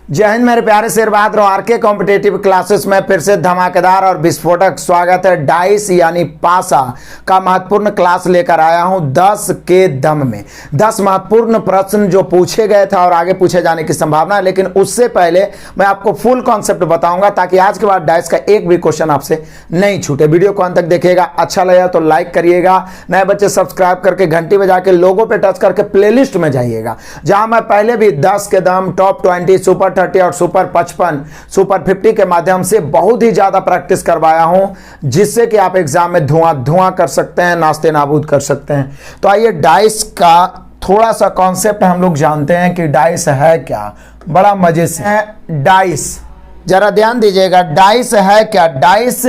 जय हिंद मेरे प्यारे Sher Bahadur. R K competitive classes में फिर से धमाकेदार और विस्फोटक स्वागत है। डाइस यानी पासा का महत्वपूर्ण क्लास लेकर आया हूं 10 के दम में। 10 महत्वपूर्ण प्रश्न जो पूछे गए थे और आगे पूछे जाने की संभावना है, लेकिन उससे पहले मैं आपको फुल कॉन्सेप्ट बताऊंगा ताकि आज के बाद डाइस का एक भी क्वेश्चन आपसे नहीं छूटे। वीडियो को अंत तक देखिएगा, अच्छा लगा तो लाइक करिएगा, नए बच्चे सब्सक्राइब करके घंटी बजा के लोगों पे टच करके प्लेलिस्ट में जाइएगा, जहां मैं पहले भी 10 के दम, टॉप 20, सुपर 30 और सुपर 55, सुपर 50 के माध्यम से बहुत ही ज्यादा प्रैक्टिस करवाया हूं, जिससे कि आप एग्जाम में धुआं कर सकते हैं, नास्ते नाबूद कर सकते हैं। तो आइए डाइस का थोड़ा सा कॉन्सेप्ट हम लोग जानते हैं कि डाइस है क्या। बड़ा मजे से है डाइस, जरा ध्यान दीजिएगा। डाइस है क्या? डाइस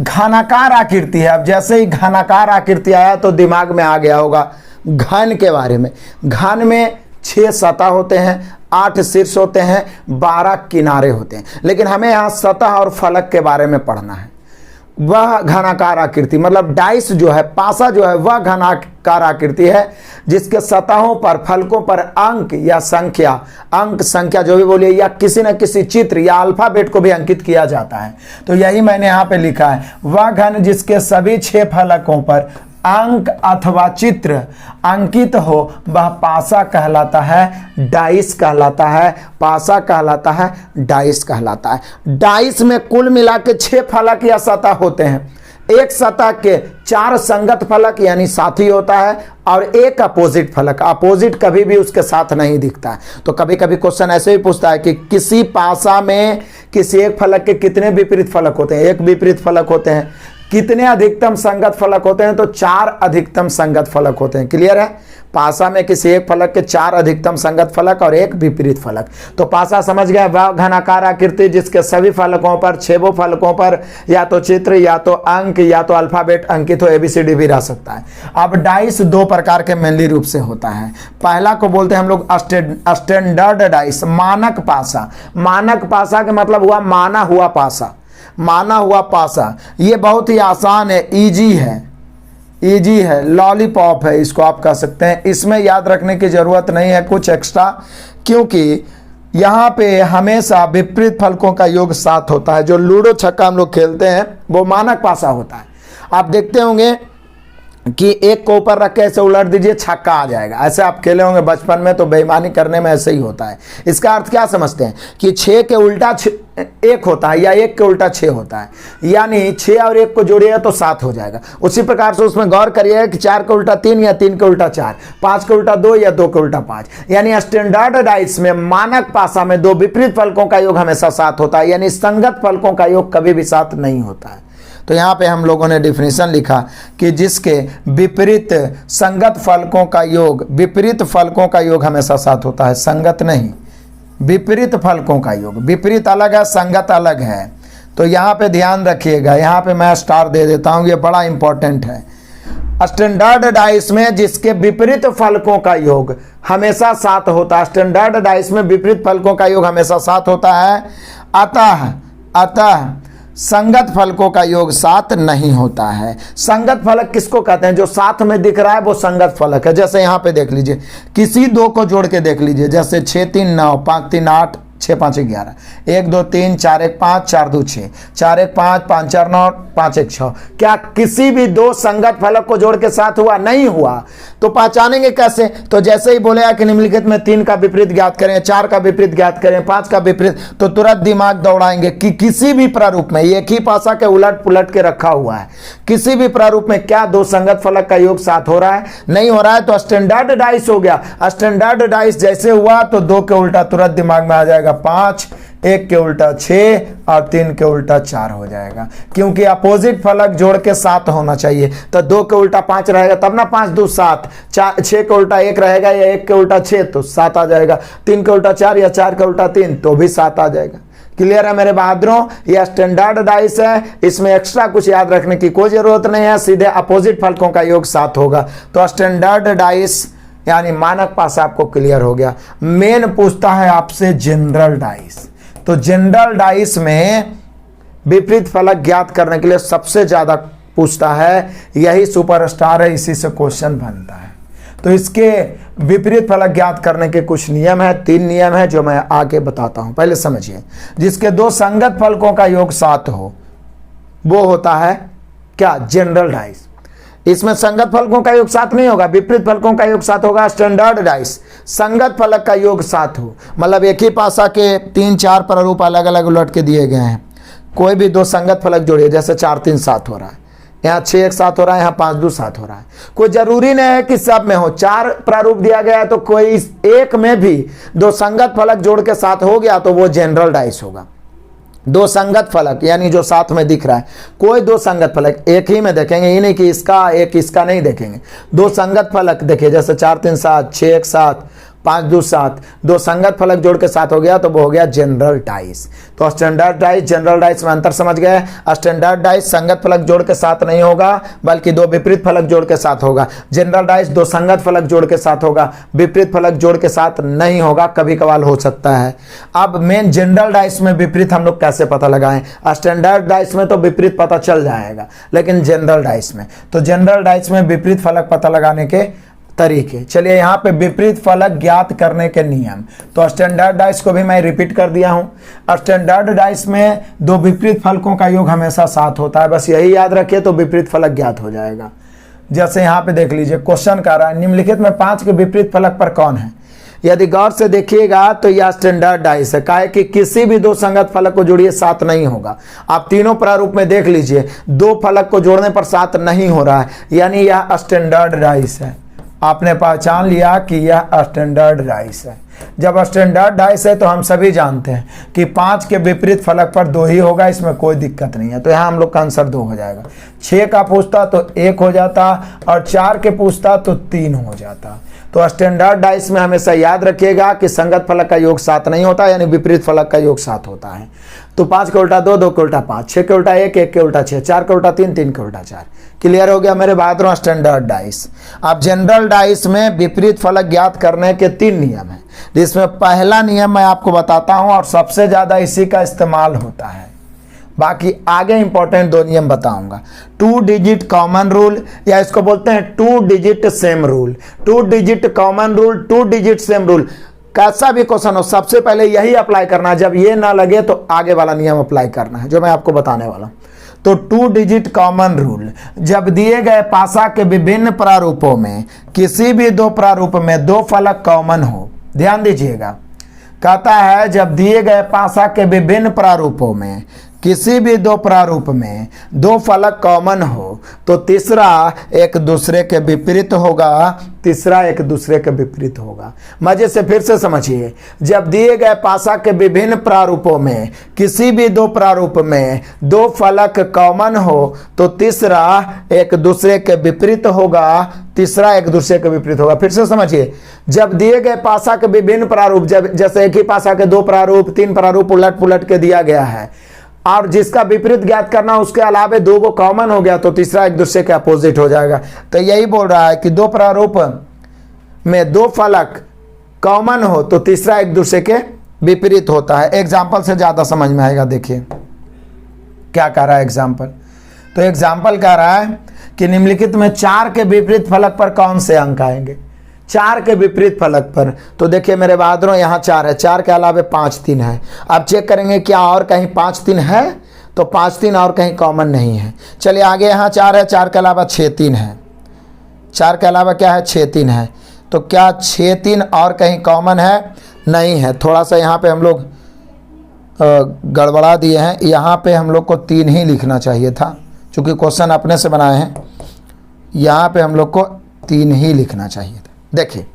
घनाकार आकृति है। अब जैसे ही घनाकार आकृति आया तो दिमाग में आ गया होगा घन के बारे में। घन में 6 सतह होते हैं, 8 शीर्ष होते हैं, 12 किनारे होते हैं, लेकिन हमें यहाँ सतह और फलक के बारे में पढ़ना है। वह घनाकार आकृति मतलब डाइस जो है, पासा जो है, वह घनाकार आकृति है जिसके सतहों पर, फलकों पर अंक या संख्या, अंक संख्या जो भी बोलिए, या किसी न किसी चित्र या अल्फाबेट को भी अंकित किया जाता है। तो यही मैंने यहाँ पे लिखा है, वह घन जिसके सभी 6 फलकों पर अंक अथवा चित्र अंकित हो वह पासा कहलाता है, डाइस कहलाता है, पासा कहलाता है, डाइस कहलाता है। डाइस में कुल मिला के 6 फलक या सतह होते हैं। एक सतह के 4 संगत फलक यानी साथी होता है और एक अपोजिट फलक। अपोजिट कभी भी उसके साथ नहीं दिखता है। तो कभी कभी क्वेश्चन ऐसे भी पूछता है कि किसी पासा में किसी एक फलक के कितने विपरीत फलक होते हैं? एक विपरीत फलक होते हैं। कितने अधिकतम संगत फलक होते हैं? तो 4 अधिकतम संगत फलक होते हैं। क्लियर है? पासा में किसी एक फलक के 4 अधिकतम संगत फलक और एक विपरीत फलक। तो पासा समझ गया, वह घनाकार आकृति जिसके सभी फलकों पर, 6 फलकों पर या तो चित्र या तो अंक या तो अल्फाबेट अंकित हो, ABCD भी रह सकता है। अब डाइस 2 प्रकार के मेनली रूप से होता है। पहला को बोलते हैं हम लोग स्टैंडर्ड डाइस, मानक पासा। मानक पासा का मतलब हुआ माना हुआ पासा। माना हुआ पासा ये बहुत ही आसान है, इजी है, लॉलीपॉप है, इसको आप कह सकते हैं। इसमें याद रखने की जरूरत नहीं है कुछ एक्स्ट्रा, क्योंकि यहाँ पे हमेशा विपरीत फलकों का योग 7 होता है। जो लूडो छक्का हम लोग खेलते हैं वो मानक पासा होता है। आप देखते होंगे कि एक को ऊपर रख के ऐसे उलट दीजिए, छक्का आ जाएगा। ऐसे आप खेले होंगे बचपन में, तो बेईमानी करने में ऐसे ही होता है। इसका अर्थ क्या समझते हैं कि 6 के उल्टा 1 होता है या 1 के उल्टा 6 होता है, यानी 6 और 1 को जोड़िएगा तो 7 हो जाएगा। उसी प्रकार से उसमें गौर करिएगा कि 4 के उल्टा 3 या 3 के उल्टा 4, 5 के उल्टा 2 या 2 के उल्टा 5। यानी स्टैंडर्ड डाइस में, मानक पासा में 2 विपरीत फलकों का योग हमेशा 7 होता है, यानी संगत फलकों का योग कभी भी 7 नहीं होता है। तो यहाँ पे हम लोगों ने डिफिनेशन लिखा कि जिसके विपरीत संगत फलकों का योग, विपरीत फलकों का योग हमेशा 7 होता है, संगत नहीं, विपरीत फलकों का योग। विपरीत अलग है, संगत अलग है। तो यहाँ पे ध्यान रखिएगा, यहाँ पे मैं स्टार दे देता हूँ, ये बड़ा इंपॉर्टेंट है। स्टैंडर्ड डाइस में जिसके विपरीत फलकों का योग हमेशा 7 होता है, स्टैंडर्ड डाइस में विपरीत फलकों का योग हमेशा 7 होता है। अतः संगत फलकों का योग 7 नहीं होता है। संगत फलक किसको कहते हैं? जो साथ में दिख रहा है वो संगत फलक है। जैसे यहाँ पे देख लीजिए, किसी 2 को जोड़ के देख लीजिए, जैसे 6 3 9, 5 3 8, 6 5 11, 1 2 3 4 1 5, 4 2 6, 4 1 5, 5 4 9, 5 1 6। क्या किसी भी 2 संगत फलक को जोड़ के 7 हुआ? नहीं हुआ। तो पहचानेंगे कैसे? तो जैसे ही बोलेगा कि निम्नलिखित में 3 का विपरीत ज्ञात करें, 4 का विपरीत ज्ञात करें, 5 का विपरीत, तो तुरंत दिमाग दौड़ाएंगे कि किसी भी प्रारूप में, एक ही पासा के उलट पुलट के रखा हुआ है, किसी भी प्रारूप में क्या 2 संगत फलक का योग 7 हो रहा है? नहीं हो रहा है। तो स्टैंडर्ड डाइस हो गया। स्टैंडर्ड डाइस जैसे हुआ तो 2 के उल्टा तुरंत दिमाग में आ जाएगा 5, 1 के उल्टा 6 और 3 के उल्टा 4 हो जाएगा, क्योंकि अपोजिट फलक जोड़ के 7 होना चाहिए। तो 2 के उल्टा 5 रहेगा तब ना, 5 2 7, 6 के उल्टा 1 रहेगा या 1 के उल्टा 6 तो 7 आ जाएगा, 3 के उल्टा 4 या 4 के उल्टा 3 तो भी 7 आ जाएगा। क्लियर है मेरे बहादुरों? यह स्टैंडर्ड डाइस है, इसमें एक्स्ट्रा कुछ याद रखने की कोई जरूरत नहीं है, सीधे अपोजिट फलकों का योग 7 होगा। तो स्टैंडर्ड डाइस यानी मानक पासा आपको क्लियर हो गया। मेन पूछता है आपसे जनरल डाइस। तो जनरल डाइस में विपरीत फलक ज्ञात करने के लिए सबसे ज्यादा पूछता है, यही सुपरस्टार है, इसी से क्वेश्चन बनता है। तो इसके विपरीत फलक ज्ञात करने के कुछ नियम है, 3 नियम है जो मैं आगे बताता हूं। पहले समझिए, जिसके 2 संगत फलकों का योग 7 हो वो होता है क्या, जनरल डाइस। इसमें संगत फलकों का योग 7 नहीं होगा, विपरीत फलकों का योग 7 होगा। स्टैंडर्ड डाइस संगत फलक का योग 7 हो, मतलब एक ही पासा के 3-4 प्रारूप अलग अलग उलट के दिए गए हैं, कोई भी 2 संगत फलक जोड़िए, जैसे 4 3 7 हो रहा है, यहाँ 6 1 7 हो रहा है, यहाँ 5 2 7 हो रहा है। कोई जरूरी नहीं है कि सब में हो, 4 प्रारूप दिया गया है तो कोई इस एक में भी 2 संगत फलक जोड़ के 7 हो गया तो वो जनरल डाइस होगा। 2 संगत फलक यानी जो साथ में दिख रहा है, कोई 2 संगत फलक एक ही में देखेंगे, ये नहीं कि इसका एक इसका नहीं देखेंगे। 2 संगत फलक देखिए, जैसे 4 3 7, 6 1 7, 5 2 7, 2 संगत फलक जोड़ के 7 हो गया तो वो हो गया जनरल डाइस। तो स्टैंडर्ड डाइस जनरल डाइस में अंतर समझ गए। स्टैंडर्ड डाइस संगत फलक जोड़ के 7 नहीं होगा बल्कि 2 विपरीत फलक जोड़ के 7 होगा। जनरल डाइस 2 संगत फलक जोड़ के 7 होगा, विपरीत फलक जोड़ के 7 नहीं होगा, कभी कभार हो सकता है। अब मेन जनरल डाइस में विपरीत हम लोग कैसे पता लगाएं? स्टैंडर्ड डाइस में तो विपरीत पता चल जाएगा, लेकिन जनरल डाइस में, तो जनरल डाइस में विपरीत फलक पता लगाने के तरीके। चलिए यहाँ पे विपरीत फलक ज्ञात करने के नियम, तो स्टैंडर्ड डाइस को भी मैं रिपीट कर दिया हूं। स्टैंडर्ड डाइस में 2 विपरीत फलकों का योग हमेशा 7 होता है, बस यही याद रखिए तो विपरीत फलक ज्ञात हो जाएगा। जैसे यहाँ पे देख लीजिए, क्वेश्चन कर रहा है निम्नलिखित में 5 के विपरीत फलक पर कौन है? यदि गौर से देखिएगा तो यह स्टैंडर्ड डाइस है, काहे कि किसी भी 2 संगत फलक को जोड़िए 7 नहीं होगा। आप तीनों प्रारूप में देख लीजिए, 2 फलक को जोड़ने पर 7 नहीं हो रहा है, यानी यह स्टैंडर्ड डाइस है। आपने पहचान लिया कि यह स्टैंडर्ड डाइस है। जब स्टैंडर्ड डाइस है तो हम सभी जानते हैं कि 5 के विपरीत फलक पर 2 ही होगा, इसमें कोई दिक्कत नहीं है, तो यहाँ हम लोग का आंसर 2 हो जाएगा। 6 का पूछता तो 1 हो जाता और 4 के पूछता तो 3 हो जाता। तो स्टैंडर्ड डाइस में हमेशा याद रखिएगा कि संगत फलक का योग 7 नहीं होता, यानी विपरीत फलक का योग 7 होता है। तो 5 के उल्टा 2, 2 के उल्टा 5, 6 के उल्टा 1, 1 के उल्टा 6, 4 के उल्टा 3, 3 के उल्टा 4। क्लियर हो गया मेरे बहादुरों स्टैंडर्ड डाइस। अब जनरल डाइस में विपरीत फलक ज्ञात करने के 3 नियम हैं, जिसमें पहला नियम मैं आपको बताता हूं और सबसे ज्यादा इसी का इस्तेमाल होता है, बाकी आगे इंपॉर्टेंट 2 नियम बताऊंगा। 2 डिजिट कॉमन रूल, या इसको बोलते हैं 2 digit same rule. 2 digit common rule, 2 digit same rule, कैसा भी क्वेश्चन हो सबसे पहले यही अप्लाई करना है। जब ये ना लगे तो आगे वाला नियम अप्लाई करना है जो मैं आपको बताने वाला हूं। तो 2 डिजिट कॉमन रूल, जब दिए गए पासा के विभिन्न प्रारूपों में किसी भी 2 प्रारूप में 2 फलक कॉमन हो, ध्यान दीजिएगा, कहता है जब दिए गए पासा के विभिन्न प्रारूपों में किसी भी 2 प्रारूप में 2 फलक कॉमन हो तो तीसरा एक दूसरे के विपरीत होगा, तीसरा एक दूसरे के विपरीत होगा। मजे से फिर से समझिए, जब दिए गए पासा के विभिन्न प्रारूपों में किसी भी 2 प्रारूप में 2 फलक कॉमन हो तो तीसरा एक दूसरे के विपरीत होगा, तीसरा एक दूसरे के विपरीत होगा। फिर से समझिए, जब दिए गए पासा के विभिन्न प्रारूप, जब जैसे एक ही पासा के 2 प्रारूप 3 प्रारूप उलट पुलट के दिया गया है और जिसका विपरीत ज्ञात करना उसके अलावे 2 को कॉमन हो गया तो तीसरा एक दूसरे के अपोजिट हो जाएगा। तो यही बोल रहा है कि 2 प्रारूप में 2 फलक कॉमन हो तो तीसरा एक दूसरे के विपरीत होता है। एग्जाम्पल से ज्यादा समझ में आएगा। देखिए क्या कह रहा है एग्जाम्पल, तो एग्जाम्पल कह रहा है कि निम्नलिखित में 4 के विपरीत फलक पर कौन से अंक आएंगे? 4 के विपरीत फलक पर, तो देखिए मेरे बहादुरों यहाँ 4 है, 4 के अलावे 5 3 है। अब चेक करेंगे क्या और कहीं 5 3 है, तो 5 3 और कहीं कॉमन नहीं है। चलिए आगे यहाँ 4 है, 4 के अलावा 6 3 है, 4 के अलावा क्या है 6 3 है, तो क्या 6 3 और कहीं कॉमन है? नहीं है। थोड़ा सा यहाँ पे हम लोग गड़बड़ा दिए हैं, यहाँ पे हम लोग को 3 ही लिखना चाहिए था, क्योंकि क्वेश्चन अपने से बनाए हैं। यहाँ पे हम लोग को 3 ही लिखना चाहिए था। देखिए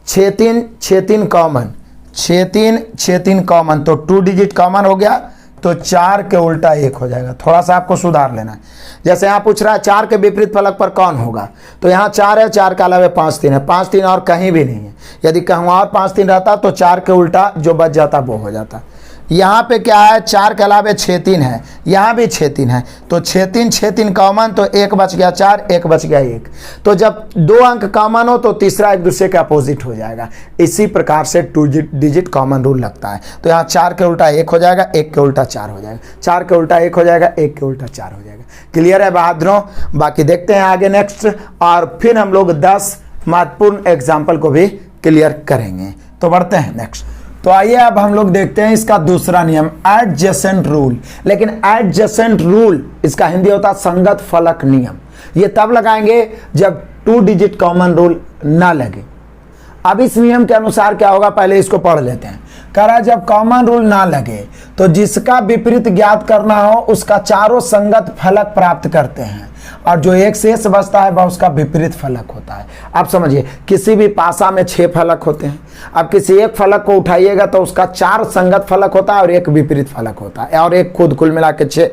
6 3 कॉमन, 6 3 कॉमन, तो 2 डिजिट कॉमन हो गया, तो 4 के उल्टा 1 हो जाएगा। थोड़ा सा आपको सुधार लेना है। जैसे यहाँ पूछ रहा है 4 के विपरीत फलक पर कौन होगा, तो यहाँ 4 है, 4 के अलावे 5 3 है, 5 3 और कहीं भी नहीं है। यदि कहीं और 5 3 रहता तो 4 के उल्टा जो बच जाता वो हो जाता। यहाँ पे क्या है, 4 के अलावे 6 3 है, यहाँ भी 6 3 है, तो 6 3 कॉमन, तो 1 बच गया 4, 1 बच गया 1। तो जब 2 अंक कॉमन हो तो तीसरा एक दूसरे के अपोजिट हो जाएगा। इसी प्रकार से 2 डिजिट कॉमन रूल लगता है। तो यहाँ 4 के उल्टा 1 हो जाएगा, 1 के उल्टा 4 हो जाएगा, 4 के उल्टा 1 हो जाएगा, 1 के उल्टा 4 हो जाएगा। क्लियर है बहादुरों? बाकी देखते हैं आगे नेक्स्ट, और फिर हम लोग 10 महत्वपूर्ण एग्जाम्पल को भी क्लियर करेंगे। तो बढ़ते हैं नेक्स्ट। तो आइए अब हम लोग देखते हैं इसका दूसरा नियम, एडजेसेंट रूल। लेकिन एडजेसेंट रूल इसका हिंदी होता है संगत फलक नियम। ये तब लगाएंगे जब 2 डिजिट कॉमन रूल ना लगे। अब इस नियम के अनुसार क्या होगा, पहले इसको पढ़ लेते हैं। कह रहा है जब कॉमन रूल ना लगे तो जिसका विपरीत ज्ञात करना हो उसका चारों संगत फलक प्राप्त करते हैं, और जो एक शेष बचता है वह उसका विपरीत फलक होता है। आप समझिए, किसी भी पासा में 6 फलक होते हैं। अब किसी एक फलक को उठाइएगा तो उसका 4 संगत फलक होता है और एक विपरीत फलक होता है, और एक खुद कुल मिला के 6।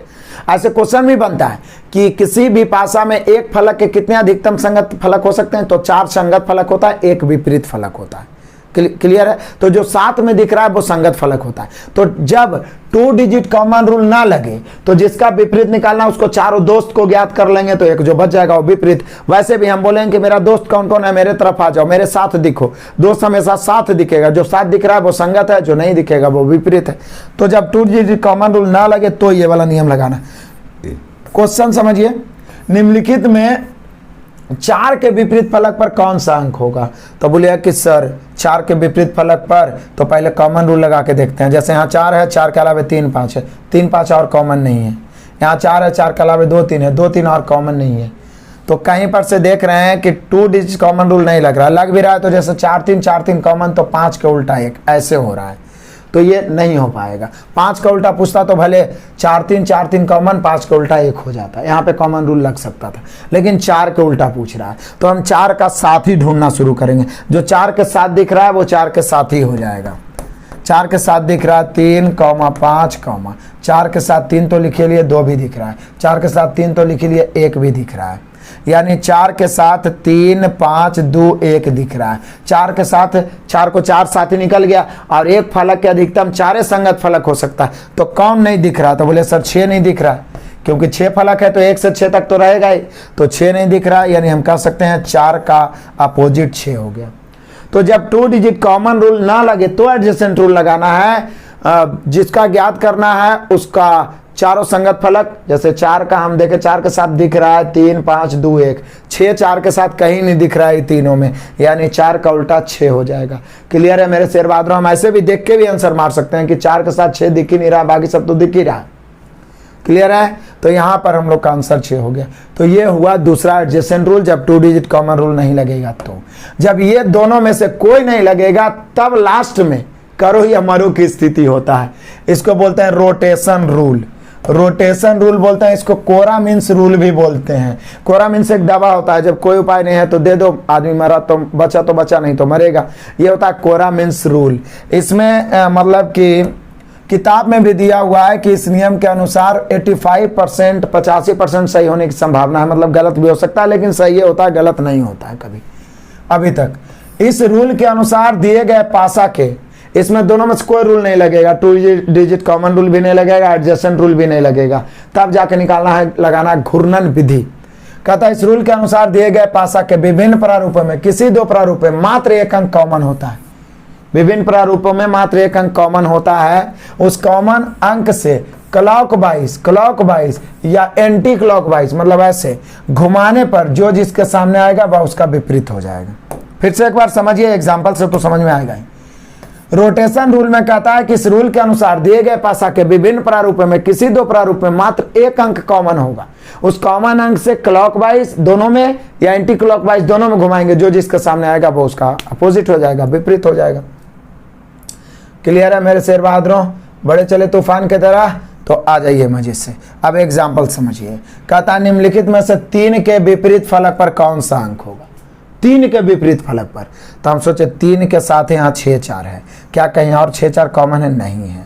ऐसे क्वेश्चन भी बनता है कि किसी भी पासा में एक फलक के कितने अधिकतम संगत फलक हो सकते हैं, तो 4 संगत फलक होता है, एक विपरीत फलक होता है। क्लियर है। तो जो 7 में दिख रहा है वो संगत फलक होता है। तो जब 2 डिजिट कॉमन रूल ना लगे तो जिसका विपरीत निकालना उसको चारों दोस्त को ज्ञात कर लेंगे, तो एक जो बच जाएगा वो विपरीत। वैसे भी हम बोलेंगे कि मेरा दोस्त कौन कौन है, मेरे तरफ आ जाओ, मेरे साथ दिखो। दोस्त हमेशा साथ दिखेगा, जो साथ दिख रहा है वो संगत है, जो नहीं दिखेगा वो विपरीत है। तो जब 2 डिजिट कॉमन रूल ना लगे तो ये वाला नियम लगाना। क्वेश्चन समझिए, निम्नलिखित में 4 के विपरीत फलक पर कौन सा अंक होगा। तो बोलिए कि सर 4 के विपरीत फलक पर, तो पहले कॉमन रूल लगा के देखते हैं। जैसे यहाँ 4 है, 4 के अलावे 3 5 है, 3 5 और कॉमन नहीं है। यहाँ 4 है, 4 के अलावे 2 3 है, 2 3 और कॉमन नहीं है। तो कहीं पर से देख रहे हैं कि 2 डिजिट कॉमन रूल नहीं लग रहा, लग भी रहा है तो जैसे 4 3 कॉमन, तो 5 के उल्टा 1 ऐसे हो रहा है, तो ये नहीं हो पाएगा। 5 का उल्टा पूछता तो भले 4 3 कॉमन, 5 का उल्टा 1 हो जाता, यहाँ पे कॉमन रूल लग सकता था, लेकिन 4 के उल्टा पूछ रहा है तो हम 4 का साथ ही ढूंढना शुरू करेंगे। जो 4 के साथ दिख रहा है वो 4 के साथ ही हो जाएगा। 4 के साथ दिख रहा है 3 5 4 के साथ 3 तो लिखे लिए, 2 भी दिख रहा है। 4 के साथ 3 तो लिख लिए, 1 भी दिख रहा है। यानी 4 के साथ 3 5 2 1 दिख रहा है। 4 के साथ 4 को 4 साथ ही निकल गया, और एक फलक के अधिकतम 4 संगत फलक हो सकता है। तो कौन नहीं दिख रहा, तो बोले सर 6 नहीं दिख रहा है, क्योंकि 6 फलक है तो 1 से 6 तक तो रहेगा ही, तो 6 नहीं दिख रहा। यानी हम कह सकते हैं 4 का अपोजिट 6 हो गया। तो जब 2 डिजिट कॉमन रूल ना लगे तो एडजेसेंट रूल लगाना है। जिसका ज्ञात करना है उसका चारों संगत फलक, जैसे 4 का हम देखें 4 के साथ दिख रहा है 3 5 2 1, 6 4 के साथ कहीं नहीं दिख रहा है तीनों में, यानी 4 का उल्टा 6 हो जाएगा। क्लियर है मेरे शेर बहादुर। हम ऐसे भी देख के भी आंसर मार सकते हैं कि 4 के साथ 6 दिख ही नहीं रहा, बाकी सब तो दिख ही रहा है। क्लियर है। तो यहाँ पर हम लोग का आंसर 6 हो गया। तो ये हुआ दूसरा एडजेसेंट रूल, जब 2 डिजिट कॉमन रूल नहीं लगेगा। तो जब ये दोनों में से कोई नहीं लगेगा तब लास्ट में करो या मरो की स्थिति होता है। इसको बोलते हैं रोटेशन रूल। रोटेशन रूल बोलते हैं इसको, कोरा मीन्स रूल भी बोलते हैं। कोरा मीन्स एक दवा होता है, जब कोई उपाय नहीं है तो दे दो, आदमी मरा तो बचा नहीं तो मरेगा, ये होता है कोरा मीन्स रूल। इसमें मतलब कि किताब में भी दिया हुआ है कि इस नियम के अनुसार 85% 85% सही होने की संभावना है। मतलब गलत भी हो सकता है, लेकिन सही होता है, गलत नहीं होता है कभी अभी तक। इस रूल के अनुसार दिए गए पासा के, इसमें दोनों में से कोई रूल नहीं लगेगा, 2 डिजिट कॉमन रूल भी नहीं लगेगा, एडजेसेंट रूल भी नहीं लगेगा, तब जाके निकालना है, लगाना घूर्णन विधि। कहता है इस रूल के अनुसार दिए गए पासा के विभिन्न प्रारूपों में किसी 2 प्रारूप में मात्र 1 अंक कॉमन होता है। विभिन्न प्रारूपों में मात्र 1 अंक कॉमन होता है। उस कॉमन अंक से क्लॉकवाइज या एंटी क्लॉकवाइज, मतलब ऐसे घुमाने पर जो जिसके सामने आएगा वह उसका विपरीत हो जाएगा। फिर से एक बार समझिए, एग्जाम्पल से तो समझ में आएगा ही। रोटेशन रूल में कहता है कि इस रूल के अनुसार दिए गए पासा के विभिन्न प्रारूपों में किसी 2 प्रारूप में मात्र 1 अंक कॉमन होगा। उस कॉमन अंक से क्लॉकवाइज दोनों में या एंटी क्लॉकवाइज दोनों में घुमाएंगे, जो जिसके सामने आएगा वो उसका अपोजिट हो जाएगा, विपरीत हो जाएगा। क्लियर है मेरे शेर बहादुरों। बड़े चले तूफान की तरह। तो आ जाइए मजे से। अब एग्जाम्पल समझिए। कहता निम्नलिखित में से 3 के विपरीत फलक पर कौन सा अंक होगा। 3 के विपरीत फलक पर, तो हम सोचे 3 के साथ यहाँ 6 4 है, क्या कहीं और 6 4 कॉमन है? नहीं है।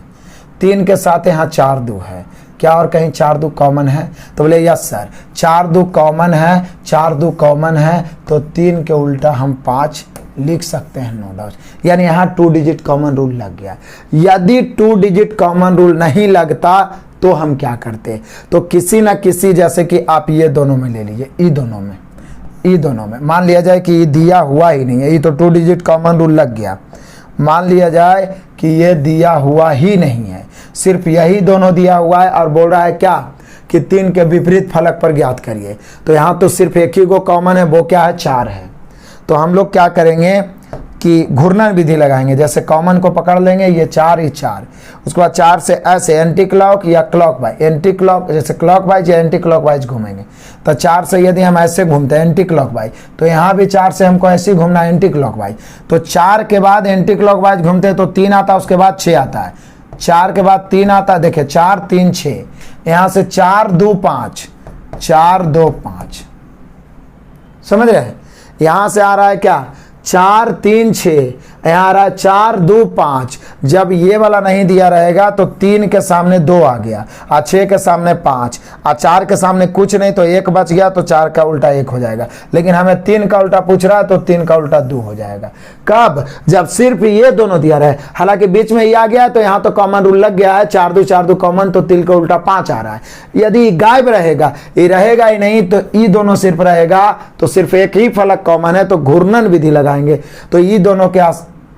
3 के साथ यहाँ 4 2 है, क्या और कहीं 4 2 कॉमन है? तो बोले यस सर 4 2 कॉमन है, 4 2 कॉमन है, तो 3 के उल्टा हम 5 लिख सकते हैं, नो डाउट। यानी यहाँ 2 डिजिट कॉमन रूल लग गया। यदि 2 डिजिट कॉमन रूल नहीं लगता तो हम क्या करते? तो किसी ना किसी, जैसे कि आप ये दोनों में ले लीजिए, ई दोनों में मान लिया जाए कि ये दिया हुआ ही नहीं है, ये तो 2 डिजिट कॉमन रूल लग गया। मान लिया जाए कि ये दिया हुआ ही नहीं है, सिर्फ यही दोनों दिया हुआ है, और बोल रहा है क्या कि 3 के विपरीत फलक पर ज्ञात करिए। तो यहाँ तो सिर्फ एक ही को कॉमन है, वो क्या है? 4 है। तो हम लोग क्या करेंगे कि घूर्णन विधि लगाएंगे। जैसे कॉमन को पकड़ लेंगे, ये 4 ही 4, उसके बाद 4 से ऐसे एंटी क्लॉक या क्लॉक वाइज, एंटी क्लॉक जैसे क्लॉक वाइज या एंटी क्लॉक वाइज घूमेंगे। तो 4 से यदि हम ऐसे घूमते हैं एंटी क्लॉक वाइज, तो यहाँ भी 4 से हमको ऐसे ही घूमना है एंटी क्लॉक वाइज। तो 4 के बाद एंटी क्लॉक वाइज घूमते हैं तो 3 आता है, उसके बाद 6 आता है, 4 के बाद 3 आता है, देखिए 4 3 6, यहाँ से 4 2 5, 4 2 5, समझ रहे हैं। यहाँ से आ रहा है क्या 4 3 6, यहाँ आ रहा है 4 2 5। जब ये वाला नहीं दिया रहेगा तो 3 के सामने 2 आ गया, और 6 के सामने 5, और 4 के सामने कुछ नहीं तो 1 बच गया, तो 4 का उल्टा 1 हो जाएगा। लेकिन हमें 3 का उल्टा पूछ रहा है तो 3 का उल्टा 2 हो जाएगा। कब? जब सिर्फ ये दोनों दिया रहे। हालांकि बीच में ये आ गया तो यहाँ तो कॉमन रूल लग गया है, 4 2 कॉमन, तो 3 का उल्टा 5 आ रहा है। यदि गायब रहेगा, ये रहेगा ही नहीं, तो ये दोनों सिर्फ रहेगा, तो सिर्फ एक ही फलक कॉमन है, तो घूर्णन विधि लगाएंगे। तो ये दोनों के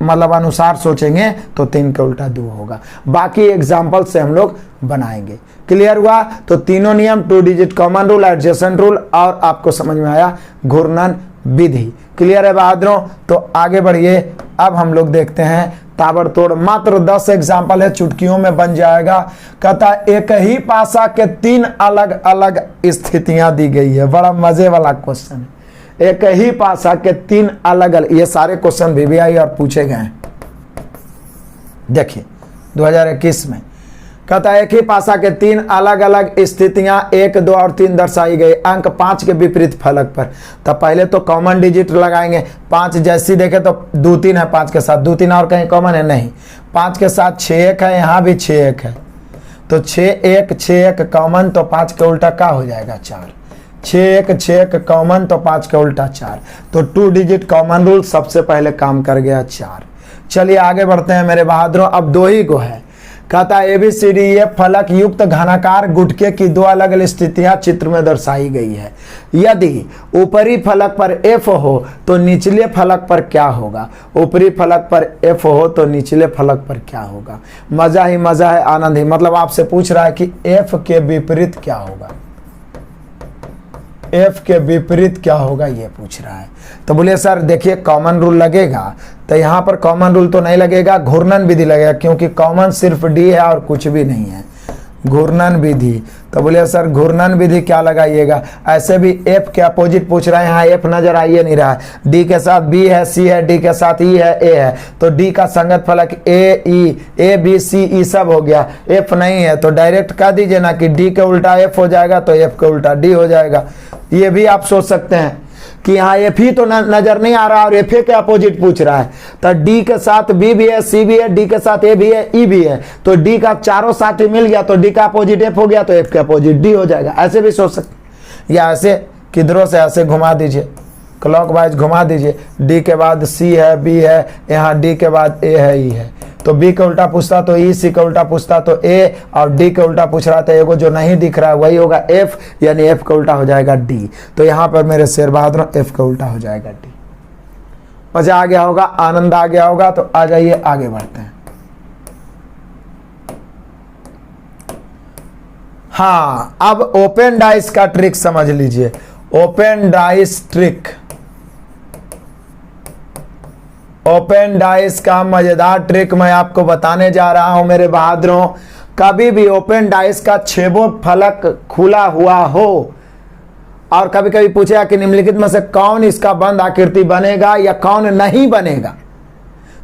मतलब अनुसार सोचेंगे तो 3 का उल्टा 2 होगा। बाकी एग्जाम्पल से हम लोग बनाएंगे। क्लियर हुआ? तो तीनों नियम, 2 digit common rule, adjacent rule, और आपको समझ में आया घूर्णन विधि। क्लियर है बहादुरों? तो आगे बढ़िए। अब हम लोग देखते हैं ताबड़तोड़, मात्र 10 एग्जाम्पल है, चुटकियों में बन जाएगा। कहता एक ही पासा के 3 अलग अलग स्थितियां दी गई है। बड़ा मजे वाला क्वेश्चन है। एक ही पासा के 3 अलग अलग, ये सारे क्वेश्चन VVI और पूछे गए हैं। देखिए 2021 में कहता है एक ही पासा के 3 अलग अलग स्थितियां 1 2 और 3 दर्शाई गई, अंक 5 के विपरीत फलक पर। तब पहले तो कॉमन डिजिट लगाएंगे। 5 जैसी देखे तो 2 3 है 5 के साथ, 2 3 और कहीं कॉमन है नहीं। 5 के साथ 6 1 है, यहाँ भी 6 1 है, तो 6 1 कॉमन, तो 5 के उल्टा क्या हो जाएगा 4। 6 1 कॉमन, तो 5 का उल्टा 4। तो 2 डिजिट कॉमन रूल सबसे पहले काम कर गया 4। चलिए आगे बढ़ते हैं मेरे बहादुरों। अब 2 ही को है। कहता है ABCDEF फलक युक्त घनाकार गुटके की 2 अलग अलग स्थितियां चित्र में दर्शाई गई है। यदि ऊपरी फलक पर F हो तो निचले फलक पर क्या होगा? ऊपरी फलक पर F हो तो निचले फलक पर क्या होगा? मजा ही मजा है, आनंद ही। मतलब आपसे पूछ रहा है कि F के विपरीत क्या होगा, F के विपरीत क्या होगा, ये पूछ रहा है। तो बोले सर देखिए कॉमन रूल लगेगा, तो यहाँ पर कॉमन रूल तो नहीं लगेगा, घूर्णन विधि लगेगा, क्योंकि कॉमन सिर्फ D है और कुछ भी नहीं है। घूर्णन विधि, तो बोले सर घूर्णन विधि क्या लगाइएगा? ऐसे भी F के अपोजिट पूछ रहे हैं, यहाँ F नजर आइए नहीं रहा है। D के साथ B है, C है, D के साथ E है, A है, तो D का संगत फलक A B C E सब हो गया। F नहीं है तो डायरेक्ट कह दीजिए ना कि D के उल्टा F हो जाएगा, तो F के उल्टा D हो जाएगा। ये भी आप सोच सकते हैं कि यहाँ F ही तो नजर नहीं आ रहा और F के अपोजिट पूछ रहा है। तो D के साथ B भी है, C भी है, D के साथ A भी है, E भी है, तो D का चारों साथ मिल गया, तो D का अपोजिट F हो गया, तो F के अपोजिट D हो जाएगा। ऐसे भी सोच सकते, या ऐसे किधरों से ऐसे घुमा दीजिए, क्लॉक वाइज घुमा दीजिए। D के बाद C है, B है, यहाँ D के बाद A है, E है, तो B का उल्टा पूछता तो E, C का उल्टा पूछता तो A, और D का उल्टा पूछ रहा था एगो जो नहीं दिख रहा है वही होगा F, यानी F का उल्टा हो जाएगा D। तो यहाँ पर मेरे शेर बहादुर F का उल्टा हो जाएगा D। मजा आ गया होगा, आनंद आ गया होगा। तो आ जाइए आगे बढ़ते हैं। हाँ, अब ओपन डाइस का ट्रिक समझ लीजिए। Open dice trick, open dice का मजेदार ट्रिक मैं आपको बताने जा रहा हूं मेरे बहादुरों। कभी भी ओपन डाइस का 6 फलक खुला हुआ हो और कभी कभी पूछेगा कि निम्नलिखित में से कौन इसका बंद आकृति बनेगा या कौन नहीं बनेगा,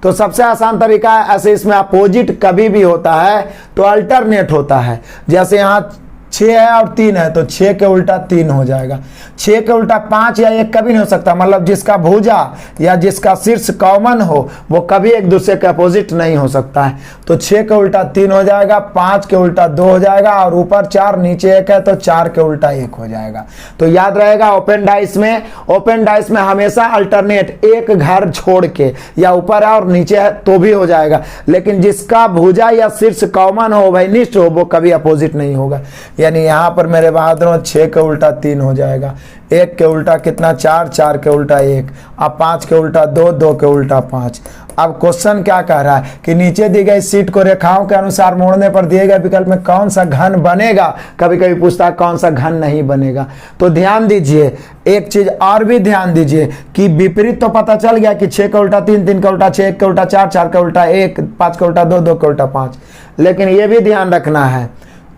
तो सबसे आसान तरीका है, ऐसे इसमें अपोजिट कभी भी होता है तो अल्टरनेट होता है। जैसे यहाँ 6 है और 3 है, तो 6 के उल्टा 3 हो जाएगा। 6 के उल्टा 5 या 1 कभी नहीं हो सकता, मतलब जिसका भुजा या जिसका शीर्ष कॉमन हो वो कभी एक दूसरे के अपोजिट नहीं हो सकता है। तो 6 के उल्टा 3 हो जाएगा, 5 के उल्टा 2 हो जाएगा, और ऊपर 4 नीचे 1 है तो 4 के उल्टा 1 हो जाएगा। तो याद रहेगा ओपन डाइस में हमेशा अल्टरनेट, एक घर छोड़ के, या ऊपर है और नीचे है तो भी हो जाएगा, लेकिन जिसका भुजा या शीर्ष कॉमन हो, वही निष्ठ हो, वो कभी अपोजिट नहीं होगा। यानी यहाँ पर मेरे बहादुरों 6 के उल्टा 3 हो जाएगा, 1 के उल्टा कितना 4, 4 के उल्टा 1, अब 5 के उल्टा 2, 2 के उल्टा 5। अब क्वेश्चन क्या कह रहा है कि नीचे दी गई शीट को रेखाओं के अनुसार मोड़ने पर दिए गए विकल्प में कौन सा घन बनेगा। कभी कभी पूछता है कौन सा घन नहीं बनेगा। तो ध्यान दीजिए, एक चीज और भी ध्यान दीजिए कि विपरीत तो पता चल गया कि 6 का उल्टा 3, 3 का उल्टा 6, 1 का उल्टा 4, 4 का उल्टा 1, 5 का उल्टा 2, 2 का उल्टा 5। लेकिन यह भी ध्यान रखना है,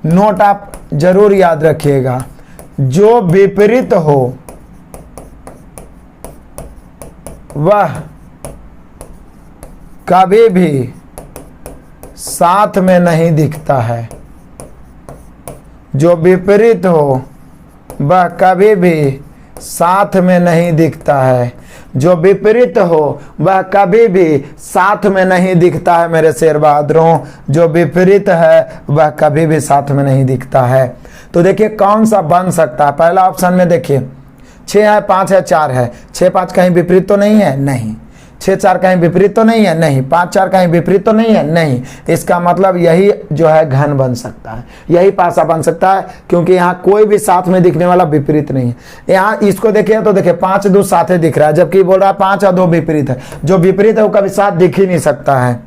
नोट आप जरूर याद रखिएगा, जो विपरीत हो वह कभी भी साथ में नहीं दिखता है। जो विपरीत हो वह कभी भी साथ में नहीं दिखता है। जो विपरीत हो वह कभी भी साथ में नहीं दिखता है मेरे शेर बहादुरों। जो विपरीत है वह कभी भी साथ में नहीं दिखता है। तो देखिए कौन सा बन सकता है। पहला ऑप्शन में देखिए 6 है, 5 है, 4 है। 6 5 कहीं विपरीत तो नहीं है, नहीं। 6 4 कहीं विपरीत तो नहीं है, नहीं। 5 4 कहीं विपरीत तो नहीं है, नहीं। इसका मतलब यही जो है घन बन सकता है, यही पासा बन सकता है, क्योंकि यहाँ कोई भी साथ में दिखने वाला विपरीत नहीं है। यहाँ इसको देखिए तो देखिए 5 2 साथ ही दिख रहा है, जबकि बोल रहा है 5 और 2 विपरीत है। जो विपरीत है वो कभी साथ दिख ही नहीं सकता है।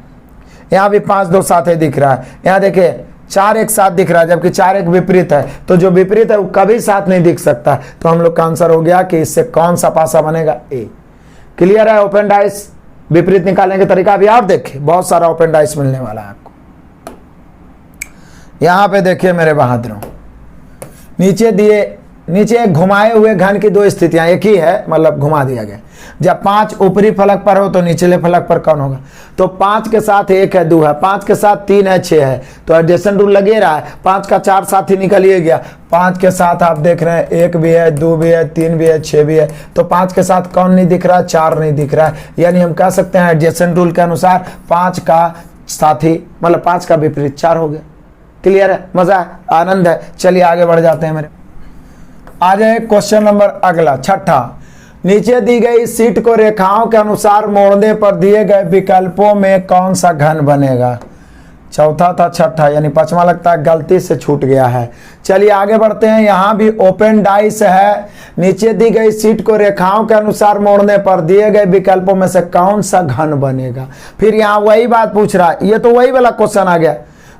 यहाँ भी 5 2 साथ ही दिख रहा है। यहाँ देखिए 4 1 साथ दिख रहा है, जबकि 4 1 विपरीत है। तो जो विपरीत है वो कभी साथ नहीं दिख सकता। तो हम लोग का आंसर हो गया कि इससे कौन सा पासा बनेगा, ए। क्लियर है। ओपन डाइस विपरीत निकालने का तरीका भी आप देखिए, बहुत सारा ओपन डाइस मिलने वाला है आपको। यहां पे देखिए मेरे बहादुरों, नीचे एक घुमाए हुए घन की 2 स्थितियां, एक ही है मतलब घुमा दिया गया। जब 5 ऊपरी फलक पर हो तो निचले फलक पर कौन होगा। तो 5 के साथ 1 है, 2 है, 5 के साथ 3 है, 6 है। तो एडजेसेंट रूल लगे रहा है। 5 का 4 साथ ही निकल ही गया। 5 के साथ आप देख रहे हैं 1 भी है, 2 भी है, 3 भी है, 6 भी है। तो 5 के साथ कौन नहीं दिख रहा, 4 नहीं दिख रहा है। यानी हम कह सकते हैं एडजेसेंट रूल के अनुसार 5 का साथी मतलब 5 का विपरीत 4 हो गया। क्लियर है, मजा है, आनंद है। चलिए आगे बढ़ जाते हैं मेरे। आ जाए क्वेश्चन नंबर अगला, छठा। नीचे दी गई शीट को रेखाओं के अनुसार मोड़ने पर दिए गए विकल्पों में कौन सा घन बनेगा। चौथा था छठा, यानी पांचवा लगता है गलती से छूट गया है। चलिए आगे बढ़ते हैं। यहां भी ओपन डाइस है। नीचे दी गई शीट को रेखाओं के अनुसार मोड़ने पर दिए गए विकल्पों में से कौन सा घन बनेगा। फिर यहां वही बात पूछ रहा है, ये तो वही वाला क्वेश्चन आ गया,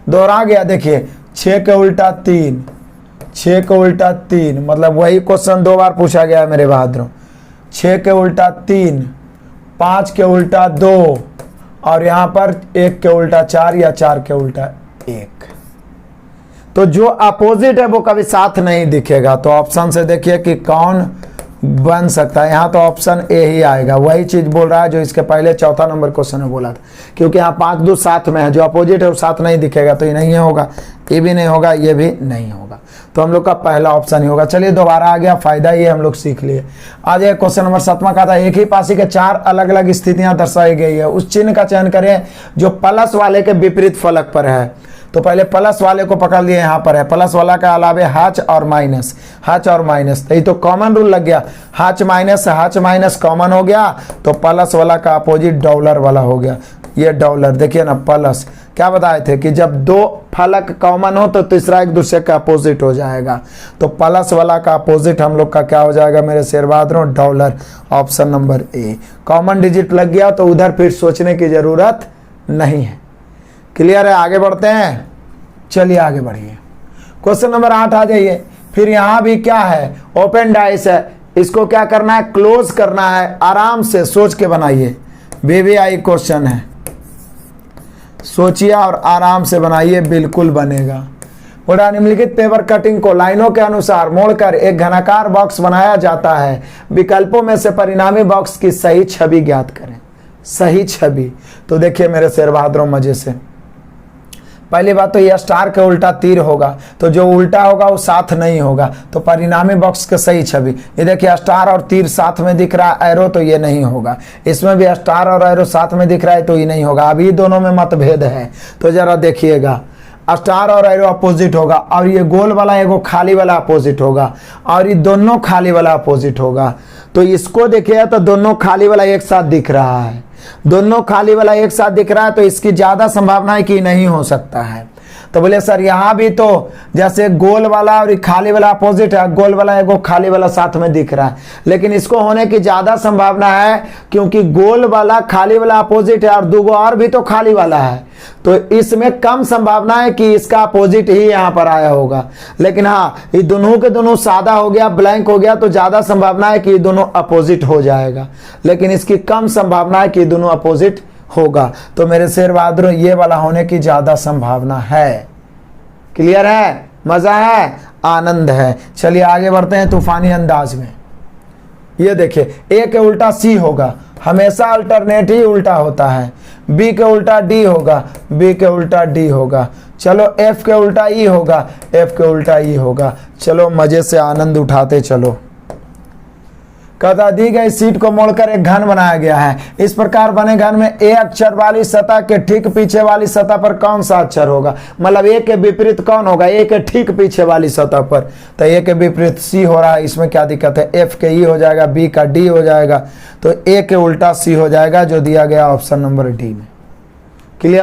दोहरा गया। देखिए 6 के उल्टा 3, 6 के उल्टा 3, मतलब वही क्वेश्चन 2 बार पूछा गया है मेरे बहादुरों। 6 के उल्टा 3, 5 के उल्टा 2 और यहां पर 1 के उल्टा 4 या 4 के उल्टा 1। तो जो अपोजिट है वो कभी साथ नहीं दिखेगा। तो ऑप्शन से देखिए कि कौन बन सकता है। यहाँ तो ऑप्शन ए ही आएगा। वही चीज बोल रहा है जो इसके पहले चौथा नंबर क्वेश्चन में बोला था, क्योंकि यहाँ 5 2 साथ में है, जो अपोजिट है वो साथ नहीं दिखेगा। तो ये नहीं होगा, ये भी नहीं होगा, ये भी नहीं होगा। तो हम लोग का पहला ऑप्शन ही होगा। चलिए दोबारा आ गया, फायदा ये हम लोग सीख लिए। आज एक क्वेश्चन नंबर 7वां का था, एक ही पासी के 4 अलग अलग स्थितियां दर्शाई गई है। उस चिन्ह का चयन करें जो प्लस वाले के विपरीत फलक पर है। तो पहले प्लस वाले को पकड़ लिए, यहाँ पर है प्लस वाला का अलावे हाच और माइनस, हाच और माइनस। तो ये तो कॉमन रूल लग गया, हाच माइनस कॉमन हो गया। तो प्लस वाला का अपोजिट डॉलर वाला हो गया। ये डॉलर देखिए ना, प्लस क्या बताए थे कि जब 2 फलक कॉमन हो तो तीसरा एक दूसरे का अपोजिट हो जाएगा। तो प्लस वाला का अपोजिट हम लोग का क्या हो जाएगा मेरे शेर बहादुरों, dollar. Option number A. Common digit लग गया तो उधर फिर सोचने की जरूरत नहीं है। क्लियर है, आगे बढ़ते हैं। चलिए आगे बढ़िए, क्वेश्चन नंबर 8 आ जाइए। फिर यहां भी क्या है, ओपन डाइस है। इसको क्या करना है, क्लोज करना है। आराम से सोच के बनाइए, VVI क्वेश्चन है, सोचिए और आराम से बनाइए, बिल्कुल बनेगा। बोला निम्नलिखित पेपर कटिंग को लाइनों के अनुसार मोड़कर एक घनाकार बॉक्स बनाया जाता है। विकल्पों में से परिणामी बॉक्स की सही छवि ज्ञात करें। सही छवि, तो देखिए मेरे शेर बहादुरों मजे से, पहली बात तो यह स्टार के उल्टा तीर होगा, तो जो उल्टा होगा वो साथ नहीं होगा। तो परिणामी बॉक्स के सही छवि, ये देखिए स्टार और तीर साथ में दिख रहा है, एरो, तो ये नहीं होगा। इसमें भी स्टार और एरो साथ में दिख रहा है, तो ये नहीं होगा। अभी दोनों में मतभेद है, तो जरा देखिएगा, स्टार और एरो अपोजिट होगा, और ये गोल वाला एगो खाली वाला अपोजिट होगा, और ये दोनों खाली वाला अपोजिट होगा। तो इसको देखिए तो दोनों खाली वाला एक साथ दिख रहा है, दोनों खाली वाला एक साथ दिख रहा है, तो इसकी ज्यादा संभावना है कि नहीं हो सकता है। तो बोले सर यहाँ भी तो जैसे गोल वाला और खाली वाला अपोजिट है, गोल वाला एगो खाली वाला साथ में दिख रहा है, लेकिन इसको होने की ज्यादा संभावना है क्योंकि गोल वाला खाली वाला अपोजिट है और दूगो और भी तो खाली वाला है, तो इसमें कम संभावना है कि इसका अपोजिट ही यहाँ पर आया होगा। लेकिन हाँ, ये दोनों के दोनों सादा हो गया, ब्लैंक हो गया, तो ज्यादा संभावना है कि ये दोनों अपोजिट हो जाएगा, लेकिन इसकी कम संभावना है कि दोनों अपोजिट होगा। तो मेरे शेर बहादुर ये वाला होने की ज्यादा संभावना है। क्लियर है? मजा है, आनंद है। चलिए आगे बढ़ते हैं तूफानी अंदाज में। ये देखिए, ए के उल्टा सी होगा, हमेशा अल्टरनेट ही उल्टा होता है। बी के उल्टा डी होगा, बी के उल्टा डी होगा। चलो एफ के उल्टा ई होगा, एफ के उल्टा ई होगा। चलो मजे से आनंद उठाते चलो। कहता दी गई सीट को मोड़कर एक घन बनाया गया है। इस प्रकार बने घन में ए अक्षर वाली सतह के ठीक पीछे वाली सतह पर कौन सा अक्षर होगा? मतलब ए के विपरीत कौन होगा? ए के ठीक पीछे वाली सतह पर। तो ए के विपरीत सी हो रहा है, इसमें क्या दिक्कत है? एफ के ई हो जाएगा, बी का डी हो जाएगा, तो ए के उल्टा सी हो जाएगा, जो दिया गया ऑप्शन नंबर डी में। क्लियर?